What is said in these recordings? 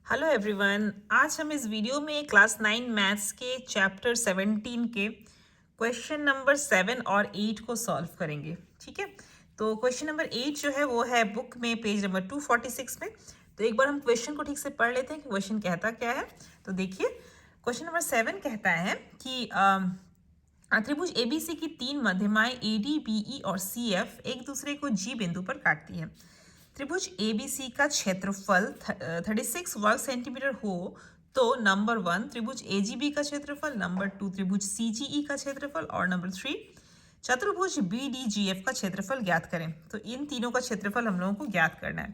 Hello everyone. आज हम इस वीडियो में क्लास 9 मैथ्स के चैप्टर 17 के क्वेश्चन नंबर 7 और 8 को सॉल्व करेंगे। ठीक है, तो क्वेश्चन नंबर 8 जो है वो है बुक में पेज नंबर 246 में। तो एक बार हम क्वेश्चन को ठीक से पढ़ लेते हैं कि क्वेश्चन कहता क्या है। तो देखिए, क्वेश्चन नंबर 7 कहता है कि त्रिभुज एबीसी की तीन मध्यमाएं एडी, बीई और सीएफ एक दूसरे को जी बिंदु पर काटती हैं। त्रिभुज एबीसी का क्षेत्रफल 36 वर्ग सेंटीमीटर हो तो नंबर 1 त्रिभुज एजीबी का क्षेत्रफल, नंबर 2 त्रिभुज सीजीई का क्षेत्रफल और नंबर 3 चतुर्भुज बीडीजीएफ का क्षेत्रफल ज्ञात करें। तो इन तीनों का क्षेत्रफल हम लोगों को ज्ञात करना है।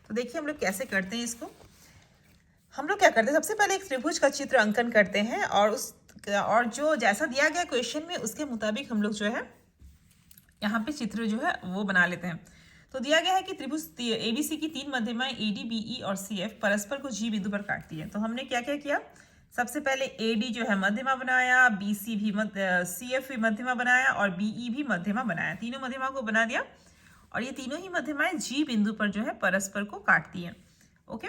तो देखिए हम लोग कैसे करते हैं इसको। हम लोग क्या करते हैं, सबसे पहले एक त्रिभुज का चित्र अंकन करते हैं और जो जैसा दिया गया क्वेश्चन में उसके मुताबिक हम लोग जो है यहाँ पे चित्र जो है वो बना लेते हैं। तो दिया गया है कि त्रिभुज एबीसी की तीन मध्यमाएं एडी, बीई और सीएफ परस्पर को जी बिंदु पर काटती है। तो हमने क्या क्या किया, सबसे पहले एडी जो है मध्यमा बनाया, बीसी भी सीएफ भी मध्यमा बनाया और बीई भी मध्यमा बनाया। तीनों मध्यमा को बना दिया और ये तीनों ही मध्यमाएं जी बिंदु पर जो है परस्पर को काटती है। ओके,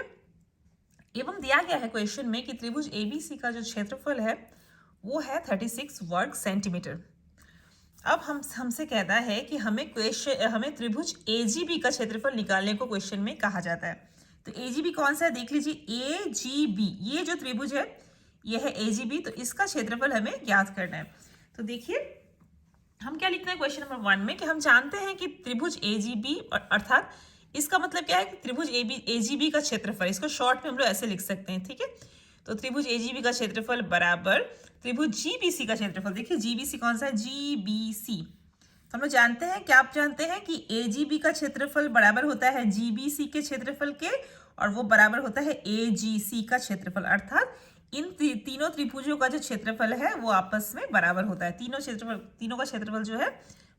एवं दिया गया है क्वेश्चन में कि त्रिभुज एबीसी का जो क्षेत्रफल है वो है 36 वर्ग सेंटीमीटर। अब हमसे कहता है कि हमें त्रिभुज एजीबी का क्षेत्रफल निकालने को क्वेश्चन में कहा जाता है। तो एजीबी कौन सा है देख लीजिए, एजीबी ये जो त्रिभुज है ये है एजीबी, तो इसका क्षेत्रफल हमें ज्ञात करना है। तो देखिए हम क्या लिखते हैं क्वेश्चन नंबर 1 में कि हम जानते हैं कि त्रिभुज एजीबी अर्थात इसका मतलब क्या है कि त्रिभुज एजीबी का क्षेत्रफल, इसको शॉर्ट में हम लोग ऐसे लिख सकते हैं। ठीक है, तो त्रिभुज एजीबी का क्षेत्रफल बराबर त्रिभुज जीबीसी का क्षेत्रफल। देखिए जीबीसी कौन सा है, जीबीसी। तो हम लोग जानते हैं, क्या आप जानते हैं कि एजीबी का क्षेत्रफल बराबर होता है जीबीसी के क्षेत्रफल के और वो बराबर होता है एजीसी का क्षेत्रफल। अर्थात इन तीनों त्रिभुजों का जो क्षेत्रफल है वो आपस में बराबर होता है। तीनों का क्षेत्रफल जो है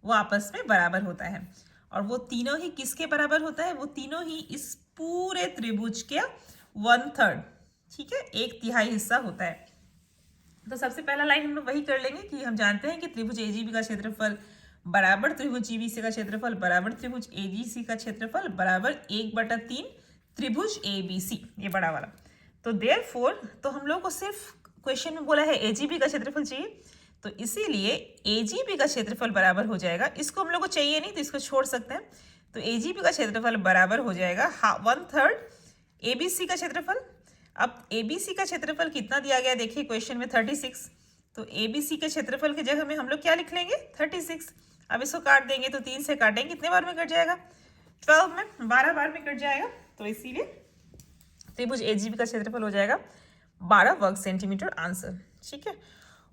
वो आपस में बराबर होता है और वो तीनों ही किसके बराबर होता है, वो तीनों ही इस पूरे त्रिभुज के 1/3, ठीक है, 1/3 हिस्सा होता है। तो सबसे पहला लाइन हम लोग वही कर लेंगे कि हम जानते हैं कि त्रिभुज एजीबी का क्षेत्रफल बराबर त्रिभुज जीबीसी का क्षेत्रफल बराबर त्रिभुज एजीसी का क्षेत्रफल बराबर 1/3 त्रिभुज एबीसी, ये बड़ा वाला। तो देयरफॉर तो हम लोग को सिर्फ क्वेश्चन में बोला है एजीबी का क्षेत्रफल चाहिए, तो इसीलिए एजीबी का क्षेत्रफल बराबर हो जाएगा, इसको हम लोग को चाहिए नहीं तो इसको छोड़ सकते हैं। तो एजीबी का क्षेत्रफल बराबर हो जाएगा 1/3 एबीसी का क्षेत्रफल। अब एबीसी का क्षेत्रफल कितना दिया गया देखिए क्वेश्चन में 36, तो एबीसी के क्षेत्रफल की जगह में हम लोग क्या लिख लेंगे 36। अब इसको काट देंगे तो 3 से काटेंगे कितने बार में कट जाएगा, 12 में, 12 बार में कट जाएगा। तो इसीलिए त्रिभुज एजीबी का क्षेत्रफल हो जाएगा 12 वर्ग सेंटीमीटर, आंसर। ठीक है,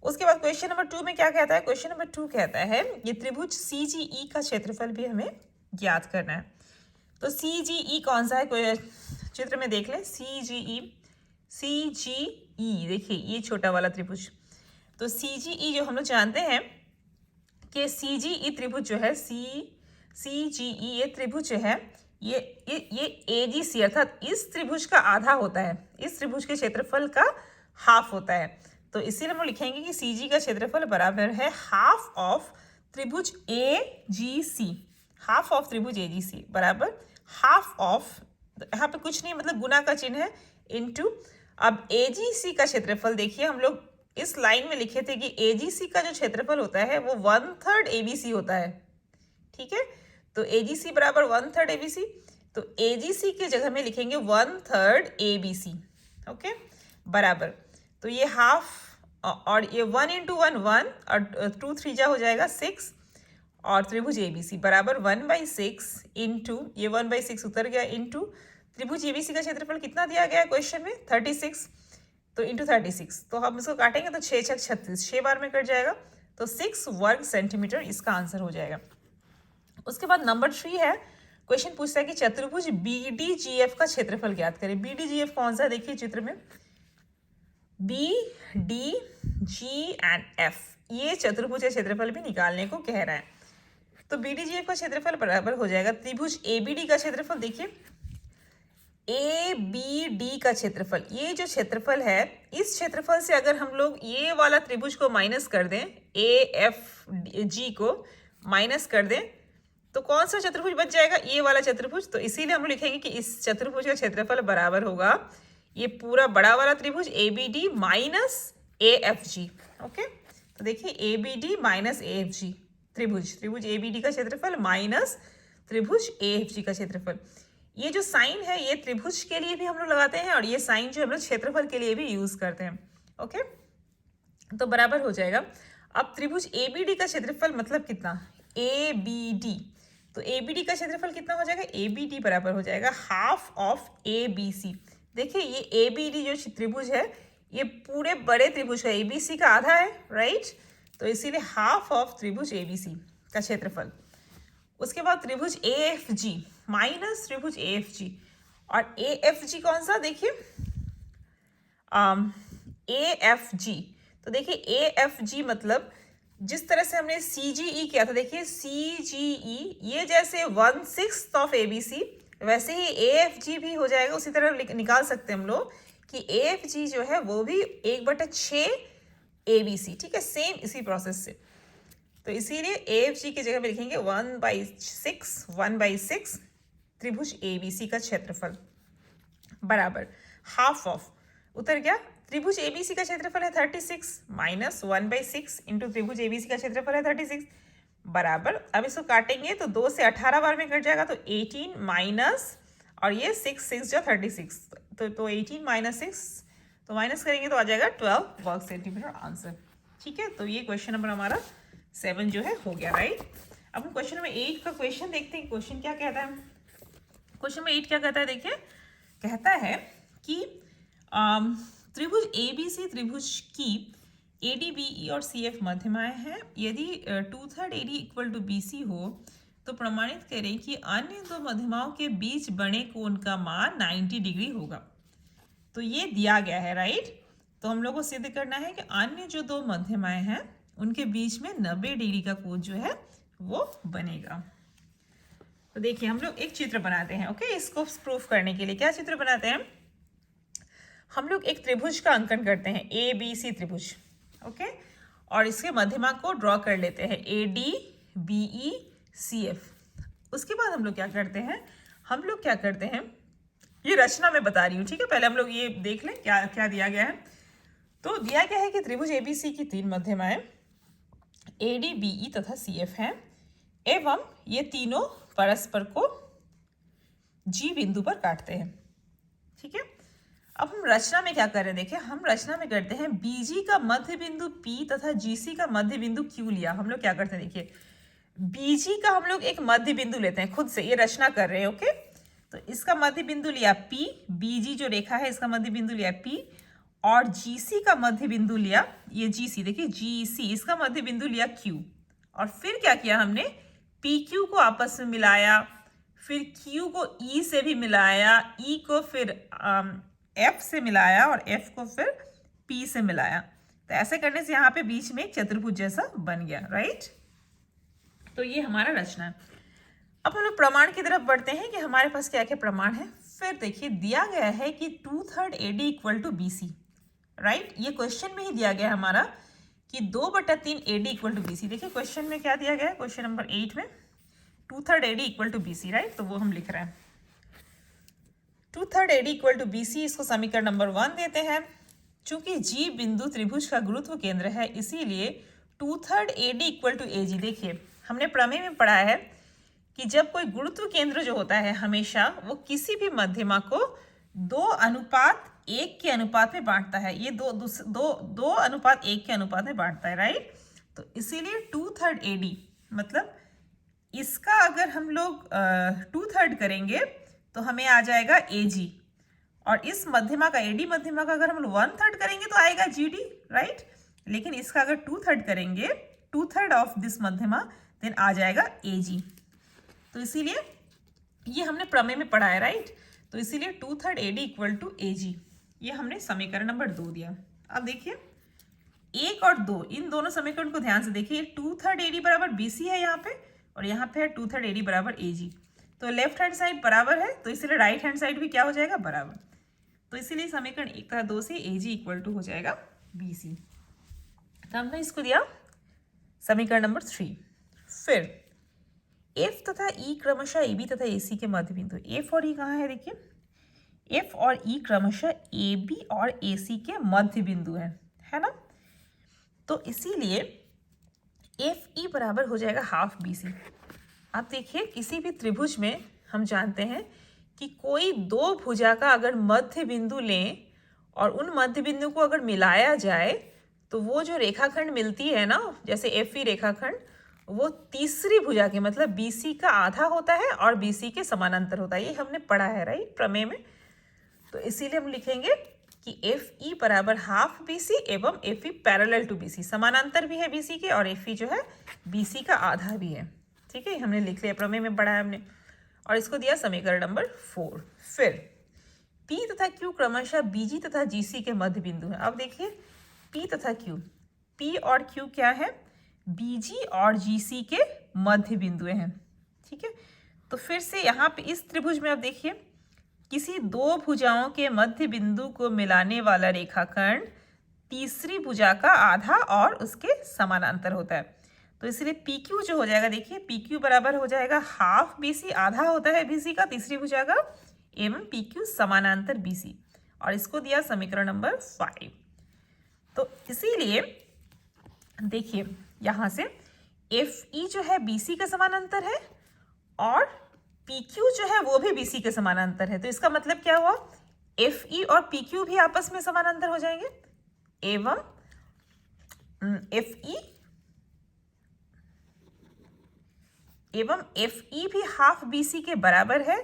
उसके बाद क्वेश्चन नंबर 2 में क्या कहता है, क्वेश्चन नंबर 2 कहता है ये त्रिभुज सीजीई का क्षेत्रफल भी हमें ज्ञात करना है। तो सीजीई कौन सा है, चित्र में देख लें, सीजीई देखिए ये छोटा वाला त्रिभुज। तो सीजीई जो हम लोग जानते हैं कि सीजीई त्रिभुज जो है सीजीई ये त्रिभुज जो है ये एजीसी अर्थात इस त्रिभुज का आधा होता है, इस त्रिभुज के क्षेत्रफल का हाफ होता है। तो इसीलिए हम लिखेंगे कि सीजी का क्षेत्रफल बराबर है हाफ ऑफ त्रिभुज एजीसी, हाफ ऑफ त्रिभुज एजीसी बराबर हाफ ऑफ, यहाँ पे कुछ नहीं मतलब गुना का चिन्ह है, इनटू। अब एजीसी का क्षेत्रफल देखिए हम लोग इस लाइन में लिखे थे कि एजीसी का जो क्षेत्रफल होता है वो 1/3 एबीसी होता है। ठीक है, तो एजीसी बराबर 1/3 एबीसी, तो एजीसी की जगह में लिखेंगे 1/3 एबीसी। ओके, बराबर, तो ये हाफ और ये 1 × 1 1 और 2 3 जा हो जाएगा 6 और त्रिभुज एबीसी बराबर 1/6 इंटू ये 1/6 उतर गया इंटू त्रिभुज एबीसी का क्षेत्रफल कितना दिया गया है क्वेश्चन में 36, तो इंटू 36, तो हम इसको काटेंगे तो 6 × 6 36, 6 बार में कट जाएगा, तो 6 वर्ग सेंटीमीटर इसका आंसर हो जाएगा। उसके बाद नंबर 3 है, क्वेश्चन पूछता है कि चतुर्भुज बीडीजीएफ का क्षेत्रफल ज्ञात करें। बीडीजीएफ कौन सा है देखिए चित्र में, B D G and F, ये चतुर्भुज का क्षेत्रफल भी निकालने को कह रहा है। तो बीडीजीएफ का क्षेत्रफल बराबर हो जाएगा त्रिभुज एबीडी का क्षेत्रफल। देखिए ए बी डी का क्षेत्रफल, ये जो क्षेत्रफल है इस क्षेत्रफल से अगर हम लोग ये वाला त्रिभुज को माइनस कर दें, ए एफ जी को माइनस कर दें, तो कौन सा चतुर्भुज बच जाएगा, ये वाला चतुर्भुज। तो इसीलिए हम लिखेंगे कि इस चतुर्भुज का क्षेत्रफल बराबर होगा ये पूरा बड़ा वाला त्रिभुज A B D minus A F G. Okay, तो देखिए A B D minus A F G त्रिभुज ए बी डी का क्षेत्रफल माइनस त्रिभुज ए एफ जी का क्षेत्रफल। ये जो साइन है ये त्रिभुज के लिए भी हम लोग लगाते हैं और ये साइन जो हम लोग क्षेत्रफल के लिए भी यूज करते हैं। ओके, तो बराबर हो जाएगा। अब त्रिभुज ए बी डी का क्षेत्रफल मतलब कितना, ए बी डी, तो ए बी डी का क्षेत्रफल कितना हो जाएगा, ए बी डी बराबर हो जाएगा half of A B C. देखिए ये ए बी डी जो त्रिभुज है ये पूरे बड़े त्रिभुज का ए बी सी का आधा है, राइट, तो इसीलिए हाफ ऑफ त्रिभुज ए बी सी का क्षेत्रफल। उसके बाद त्रिभुज ए एफ जी माइनस त्रिभुज ए एफ जी, और ए एफ जी कौन सा, देखिए ए एफ जी, तो देखिए ए एफ जी मतलब जिस तरह से हमने सी जी ई किया था, देखिए सी जी ई ये जैसे 1/6 ऑफ ए बी सी, वैसे ही ए एफ जी भी हो जाएगा। उसी तरह निकाल सकते हैं हम लोग कि ए एफ जी जो है वो भी 1/6 ए बी सी, ठीक है, सेम इसी प्रोसेस से। तो इसीलिए ए एफ जी की जगह पे लिखेंगे 1/6 त्रिभुज ए बी सी का क्षेत्रफल बराबर हाफ ऑफ, उतर गया, त्रिभुज एबीसी का क्षेत्रफल है 36 माइनस 1/6 इंटू त्रिभुज एबीसी का क्षेत्रफल है 36 बराबर, अब इसको काटेंगे तो 2 से 18 बार में कट जाएगा, तो 18 माइनस और ये 6 जो 36, तो 18 माइनस 6, तो माइनस करेंगे तो आ जाएगा 12 वर्ग सेंटीमीटर आंसर। ठीक है, तो ये क्वेश्चन नंबर हमारा 7 जो है हो गया, राइट। अब हम क्वेश्चन नंबर 8 का क्वेश्चन देखते हैं, क्वेश्चन क्या कहता है। क्वेश्चन नंबर 8 क्या कहता है, देखिए कहता है कि त्रिभुज ए बी सी त्रिभुज की ए डी बी ई और सी एफ मध्यमाएं हैं, यदि 2/3 A D equal to B C हो तो प्रमाणित करें कि अन्य दो मध्यमाओं के बीच बने कोण का मान 90 डिग्री होगा। तो ये दिया गया है, राइट, तो हम लोग को सिद्ध करना है कि अन्य जो दो मध्यमाएं हैं उनके बीच में 90 डिग्री का कोण जो है वो बनेगा। तो देखिए हम लोग एक चित्र बनाते हैं, ओके, इसको प्रूफ करने के लिए क्या चित्र बनाते हैं, हम लोग एक त्रिभुज का अंकन करते हैं, ए बी सी त्रिभुज, ओके, और इसके मध्यमा को ड्रॉ कर लेते हैं A D B E C F. उसके बाद हम लोग क्या करते हैं, ये रचना में बता रही हूँ, ठीक है, पहले हम लोग ये देख लें क्या क्या दिया गया है। तो दिया गया है कि त्रिभुज ए बी सी की 3 मध्यमाएं ए डी बी ई तथा सी एफ हैं एवं ये तीनों परस्पर को जी बिंदु पर काटते हैं। ठीक है, अब हम रचना में क्या कर रहे हैं, देखिए हम रचना में करते हैं बीजी का मध्य बिंदु P तथा GC का मध्य बिंदु Q लिया। हम लोग क्या करते हैं, देखिए बीजी का हम लोग एक मध्य बिंदु लेते हैं, खुद से ये रचना कर रहे हैं, ओके, तो इसका मध्य बिंदु लिया P, बीजी जो रेखा है इसका मध्य बिंदु लिया P, और GC का मध्य बिंदु लिया, ये GC देखिए GC इसका मध्य बिंदु लिया Q, और फिर क्या किया हमने PQ को आपस में मिलाया, फिर Q को E से भी मिलाया, E को फिर F से मिलाया और F को फिर P से मिलाया। तो ऐसे करने से यहाँ पे बीच में एक चतुर्भुज जैसा बन गया, राइट। तो ये हमारा रचना है। अब हम लोग प्रमाण की तरफ बढ़ते हैं कि हमारे पास क्या क्या प्रमाण है। फिर देखिए दिया गया है कि 2/3 AD equal to BC, right, ये क्वेश्चन में ही दिया गया है हमारा कि 2/3 AD इक्वल टू BC। देखिए क्वेश्चन में क्या दिया गया है, क्वेश्चन नंबर 8 में 2/3 AD equal to BC, right, तो वो हम लिख रहे हैं 2/3 AD इक्वल टू BC, इसको समीकरण नंबर 1 देते हैं। चूंकि G बिंदु त्रिभुज का गुरुत्व केंद्र है इसीलिए 2/3 AD इक्वल टू AG। देखिए हमने प्रमेय में पढ़ा है कि जब कोई गुरुत्व केंद्र जो होता है हमेशा वो किसी भी मध्यमा को 2:1 के अनुपात में बांटता है, ये 2:1 के अनुपात में बांटता है, राइट। तो इसीलिए 2/3 AD मतलब इसका अगर हम लोग 2/3 करेंगे तो हमें आ जाएगा AG, और इस मध्यमा का AD मध्यमा का अगर हम लोग 1/3 करेंगे तो आएगा GD, राइट। लेकिन इसका अगर 2/3 करेंगे, 2/3 ऑफ दिस मध्यमा, देन आ जाएगा AG। तो इसीलिए ये हमने प्रमेय में पढ़ा है, राइट। तो इसीलिए 2/3 AD इक्वल टू AG, ये हमने समीकरण नंबर 2 दिया। अब देखिए 1 और 2 इन दोनों समीकरण को ध्यान से देखिए, 2/3 AD बराबर BC है यहाँ पे, और यहाँ पे है 2/3 AD बराबर AG। तो लेफ्ट हैंड साइड बराबर है तो इसलिए राइट हैंड साइड भी क्या हो जाएगा, बराबर। तो इसीलिए समीकरण 1 तथा 2 से AG इक्वल टू हो जाएगा BC। तो हमने इसको दिया समीकरण नंबर 3। फिर F तथा E क्रमशः AB तथा AC के मध्य बिंदु, F और E कहाँ है, देखिए एफ और ई क्रमशः ए बी और ए सी के मध्य बिंदु है ना। तो इसीलिए एफ ई बराबर हो जाएगा हाफ बी सी। आप देखिए किसी भी त्रिभुज में हम जानते हैं कि कोई दो भुजा का अगर मध्य बिंदु लें और उन मध्य बिंदु को अगर मिलाया जाए तो वो जो रेखाखंड मिलती है ना, जैसे एफ ई रेखाखंड, वो तीसरी भुजा के मतलब बी सी का आधा होता है और बी सी के समानांतर होता है। ये हमने पढ़ा है राइट प्रमेय में। तो इसीलिए हम लिखेंगे कि एफ ई बराबर हाफ बी सी एवं F E parallel to B C, समानांतर भी है बी सी के और एफ ई जो है बी सी का आधा भी है। ठीक है, हमने लिख लिया, प्रमेय में पढ़ा है हमने। और इसको दिया समीकरण नंबर 4। फिर P तथा Q क्रमशः BG तथा GC के मध्य बिंदु है। अब देखिए P तथा Q, P और Q क्या है, BG और GC के मध्य बिंदु हैं। ठीक है, तो फिर से यहाँ पे इस त्रिभुज में अब देखिए किसी दो भुजाओं के मध्य बिंदु को मिलाने वाला रेखाखंड तीसरी भुजा का आधा और उसके समानांतर होता है। तो इसलिए पी क्यू जो हो जाएगा, देखिए पी क्यू बराबर हो जाएगा हाफ बी सी, आधा होता है बी सी का तीसरी भुजा का, एवं पी क्यू समानांतर बी सी, और इसको दिया समीकरण नंबर 5। तो इसीलिए देखिए यहाँ से एफ ई जो है बी सी का समानांतर है और पी क्यू जो है वो भी बी सी के समानांतर है। तो इसका मतलब क्या हुआ, एफ ई और पी क्यू भी आपस में समानांतर हो जाएंगे एवं एफ ई भी हाफ बी सी के बराबर है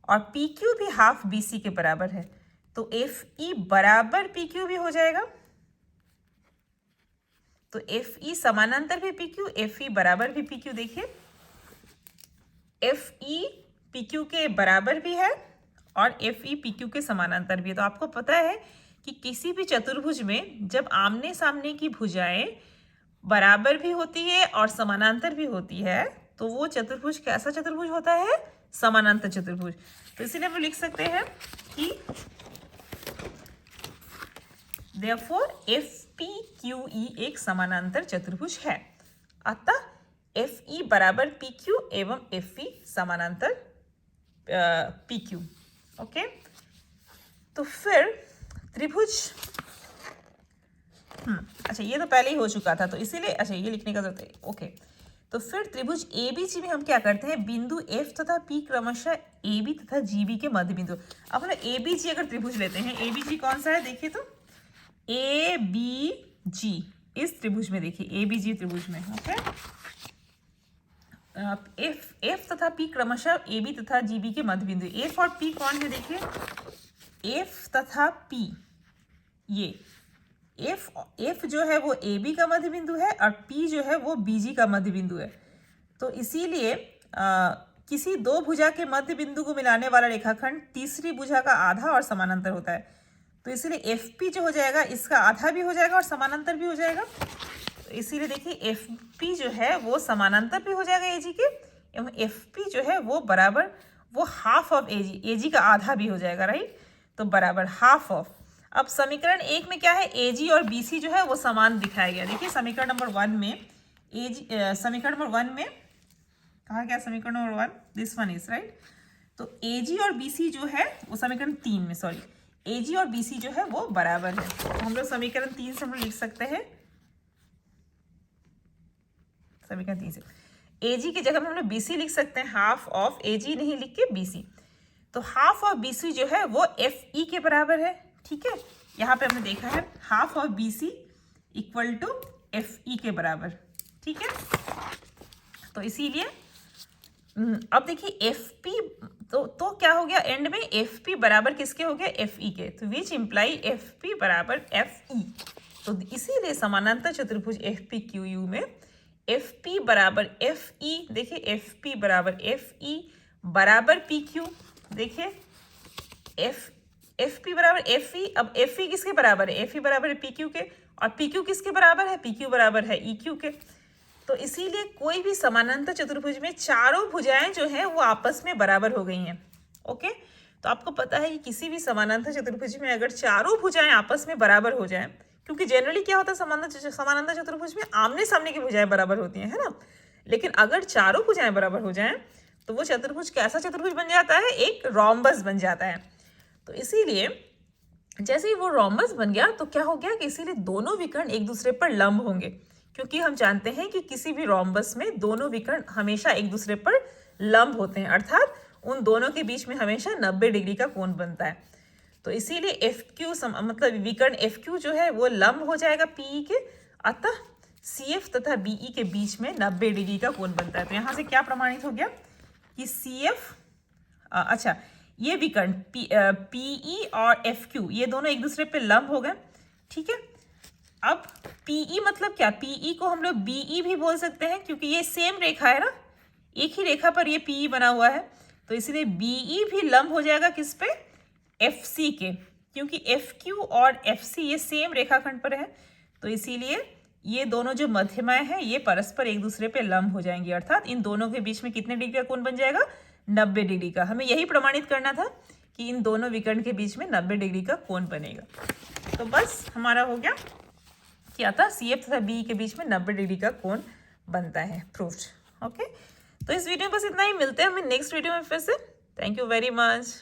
और पी क्यू भी हाफ बी सी के बराबर है। तो एफ ई बराबर पी क्यू भी हो जाएगा। तो एफ ई समानांतर भी पी क्यू, एफ ई बराबर भी पी क्यू। देखिए एफ ई पी क्यू के बराबर भी है और एफ ई पी क्यू के समानांतर भी है। तो आपको पता है कि किसी भी चतुर्भुज में जब आमने सामने की भुजाएं बराबर भी होती है और समानांतर भी होती है तो वो चतुर्भुज कैसा चतुर्भुज होता है, समानांतर चतुर्भुज। तो इसीलिए हम लिख सकते हैं कि therefore FPQE एक समानांतर चतुर्भुज है। अतः FE बराबर PQ एवं FE समानांतर PQ। ओके, तो फिर त्रिभुज अच्छा ये तो पहले ही हो चुका था तो इसीलिए अच्छा ये लिखने का जरूरत है। ओके, तो फिर त्रिभुज ABC में हम क्या करते हैं, बिंदु F तथा P क्रमशः AB तथा GB के मध्य बिंदु। अब हम ABC अगर त्रिभुज लेते हैं, ABC कौन सा है देखिए, तो ABG इस त्रिभुज में, देखिए ABG त्रिभुज में। ओके, F तथा P क्रमशः AB तथा GB के मध्य बिंदु। F और P कौन है देखिए, F तथा P, ये F जो है वो AB का मध्य बिंदु है और P जो है वो BG का मध्य बिंदु है। तो इसीलिए किसी दो भुजा के मध्य बिंदु को मिलाने वाला रेखाखंड तीसरी भुजा का आधा और समानांतर होता है। तो इसीलिए FP जो हो जाएगा इसका आधा भी हो जाएगा और समानांतर भी हो जाएगा। तो इसीलिए देखिए FP जो है वो समानांतर भी हो जाएगा AG के एवं FP जो है वो बराबर, वो हाफ ऑफ AG का आधा भी हो जाएगा राइट। तो बराबर हाफ ऑफ। अब समीकरण 1 में क्या है, AG और BC जो है वो समान दिखाया गया। देखिए समीकरण नंबर 1 में समीकरण नंबर 1 में कहा गया, समीकरण number 1 this one is right. तो AG और BC जो है वो समीकरण 3 में, सॉरी, AG और BC जो है वो बराबर है। तो हम लोग समीकरण 3 से हम लोग लिख सकते हैं, समीकरण 3 से AG की जगह हम लोग BC लिख सकते हैं, हाफ ऑफ AG नहीं लिख के BC। तो हाफ ऑफ BC जो है वो FE के बराबर है। ठीक है, यहाँ पे हमने देखा है half of BC equal to FE के बराबर। ठीक है, तो इसीलिए अब देखिए FP तो क्या हो गया एंड में, FP बराबर किसके हो गया, FE के। तो विच इम्प्लाई FP बराबर FE। तो इसीलिए समानांतर चतुर्भुज FPQU में FP बराबर FE, देखिए FP बराबर FE बराबर PQ। देखिए FP बराबर FE। अब FE किसके बराबर है, FE बराबर है PQ के, और PQ किसके बराबर है, PQ बराबर है EQ के। तो इसीलिए कोई भी समानांतर चतुर्भुज में चारों भुजाएं जो हैं वो आपस में बराबर हो गई हैं। ओके, तो आपको पता है कि किसी भी समानांतर चतुर्भुज में अगर चारों भुजाएं आपस में बराबर हो जाएं, क्योंकि जनरली क्या होता है समानांतर चतुर्भुज में आमने सामने की भुजाएं बराबर होती हैं, है ना। लेकिन अगर चारों भुजाएं बराबर हो जाएं तो वो चतुर्भुज कैसा चतुर्भुज बन जाता है, एक रोम्बस बन जाता है। तो इसीलिए जैसे ही वो रोम्बस बन गया तो क्या हो गया कि इसीलिए दोनों विकर्ण एक दूसरे पर लंब होंगे, क्योंकि हम जानते हैं कि किसी भी रोम्बस में दोनों विकर्ण हमेशा एक दूसरे पर लंब होते हैं, अर्थात उन दोनों के बीच में हमेशा 90 डिग्री का कोण बनता है। तो इसीलिए एफ क्यू मतलब विकर्ण एफ क्यू जो है वो लंब हो जाएगा पीई के, अतः सी एफ तथा बीई के बीच में 90 डिग्री का कोण बनता है। तो यहाँ से क्या प्रमाणित हो गया कि सी एफ, अच्छा ये विकर्ण पीई और एफ क्यू ये दोनों एक दूसरे पे लंब हो गए, ठीक है। अब पीई मतलब क्या, पीई को हम लोग बीई भी बोल सकते हैं, क्योंकि ये सेम रेखा है ना, एक ही रेखा पर ये पीई बना हुआ है, तो इसलिए बीई भी लंब हो जाएगा किस पे, एफ सी के, क्योंकि एफ क्यू और एफ सी ये सेम रेखाखंड पर है। तो इसीलिए ये दोनों जो मध्यमाएं हैं ये परस्पर एक दूसरे पे लंब हो जाएंगी, अर्थात इन दोनों के बीच में कितने डिग्री का कोण बन जाएगा, 90 डिग्री का। हमें यही प्रमाणित करना था कि इन दोनों विकर्ण के बीच में 90 डिग्री का कोण बनेगा। तो बस हमारा हो गया, क्या था, सी एफ तथा बी के बीच में 90 डिग्री का कोण बनता है, प्रूफ्ड। ओके, तो इस वीडियो में बस इतना ही, मिलते हैं हमें नेक्स्ट वीडियो में फिर से। Thank you very much.